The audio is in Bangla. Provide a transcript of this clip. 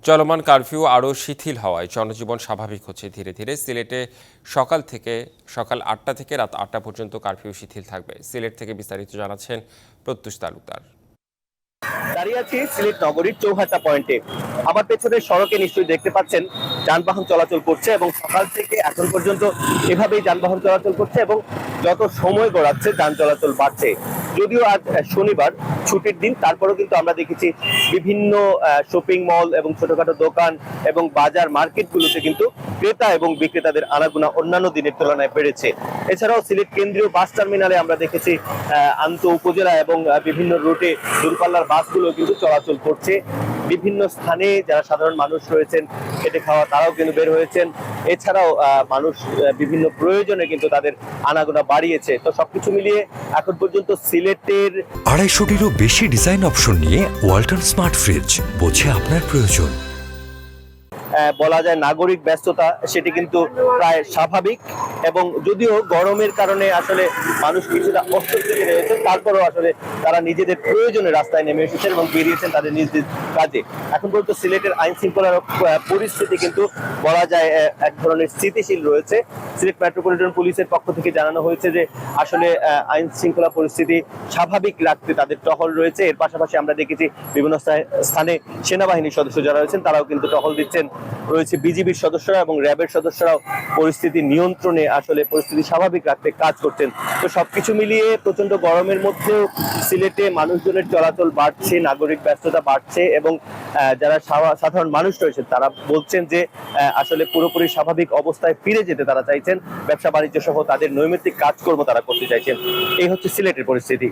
চলমান কারফিউ আরও শিথিল হওয়ায় জনজীবন স্বাভাবিক হচ্ছে ধীরে ধীরে। সিলেটে সকাল ৮টা থেকে রাত ৮টা পর্যন্ত কারফিউ শিথিল থাকবে। সিলেট থেকে বিস্তারিত জানাচ্ছেন প্রত্যুষ তালুকদার। দাঁড়িয়ে আছি সিলেট নগরীর চৌহাটা পয়েন্টে। আমার পেছনের সড়কে নিশ্চয়ই দেখতে পাচ্ছেন যানবাহন চলাচল করছে এবং সকাল থেকে এখন পর্যন্ত এভাবেই যানবাহন চলাচল করছে এবং যত সময় গড়াচ্ছে যান চলাচল বাড়ছে। যদিও আজ শনিবার ছুটির দিন, তারপরেও কিন্তু আমরা দেখেছি বিভিন্ন শপিং মল এবং ছোটখাটো দোকান এবং বাজার মার্কেটগুলোতে কিন্তু ক্রেতা এবং বিক্রেতাদের আনাগোনা অন্যান্য দিনের তুলনায় বেড়েছে। এছাড়াও সিলেট কেন্দ্রীয় বাস টার্মিনালে আমরা দেখেছি আন্ত উপজেলা এবং বিভিন্ন রুটে দূরপাল্লার বাসগুলো কিন্তু চলাচল করছে। বিভিন্ন স্থানে যারা সাধারণ মানুষ রয়েছেন খেটে খাওয়া, তারাও কিন্তু বের হয়েছেন। এছাড়াও মানুষ বিভিন্ন প্রয়োজনে কিন্তু তাদের আনাগোনা বাড়িয়েছে। তো সবকিছু মিলিয়ে এখন পর্যন্ত সিলেটের 250-টিরও বেশি ডিজাইন অপশন নিয়ে ওয়ালটন স্মার্ট ফ্রিজ, বোঝে আপনার প্রয়োজন। বলা যায় নাগরিক ব্যস্ততা সেটি কিন্তু প্রায় স্বাভাবিক, এবং যদিও গরমের কারণে আসলে মানুষ কিছুটা অস্বস্তিতে রয়েছে, তারপরেও আসলে তারা নিজেদের প্রয়োজনে রাস্তায় নেমে এসেছেন এবং বেরিয়েছেন তাদের নিজ নিজ কাজে। এখন পর্যন্ত সিলেটের আইন শৃঙ্খলার পরিস্থিতি কিন্তু বলা যায় এক ধরনের স্থিতিশীল রয়েছে। সিলেট মেট্রোপলিটন পুলিশের পক্ষ থেকে জানানো হয়েছে যে আসলে আইন শৃঙ্খলা পরিস্থিতি স্বাভাবিক রাখতে তাদের টহল রয়েছে। এর পাশাপাশি আমরা দেখেছি বিভিন্ন স্থানে সেনাবাহিনীর সদস্য যারা রয়েছেন তারাও কিন্তু টহল দিচ্ছেন। রয়েছে বিজিবির সদস্যরা এবং র্যাবের সদস্যরাও পরিস্থিতি নিয়ন্ত্রণে আসলে পরিস্থিতি স্বাভাবিক রাখতে কাজ করছেন। তো সবকিছু মিলিয়ে প্রচন্ড গরমের মধ্যেও সিলেটে মানুষজনের চলাচল বাড়ছে, নাগরিক ব্যস্ততা বাড়ছে এবং যারা সাধারণ মানুষ রয়েছেন তারা বলছেন যে আসলে পুরোপুরি স্বাভাবিক অবস্থায় ফিরে যেতে তারা চাইছেন। ব্যবসা বাণিজ্য সহ তাদের নৈমিত্তিক কাজকর্ম তারা করতে চাইছেন। এই হচ্ছে সিলেটের পরিস্থিতি।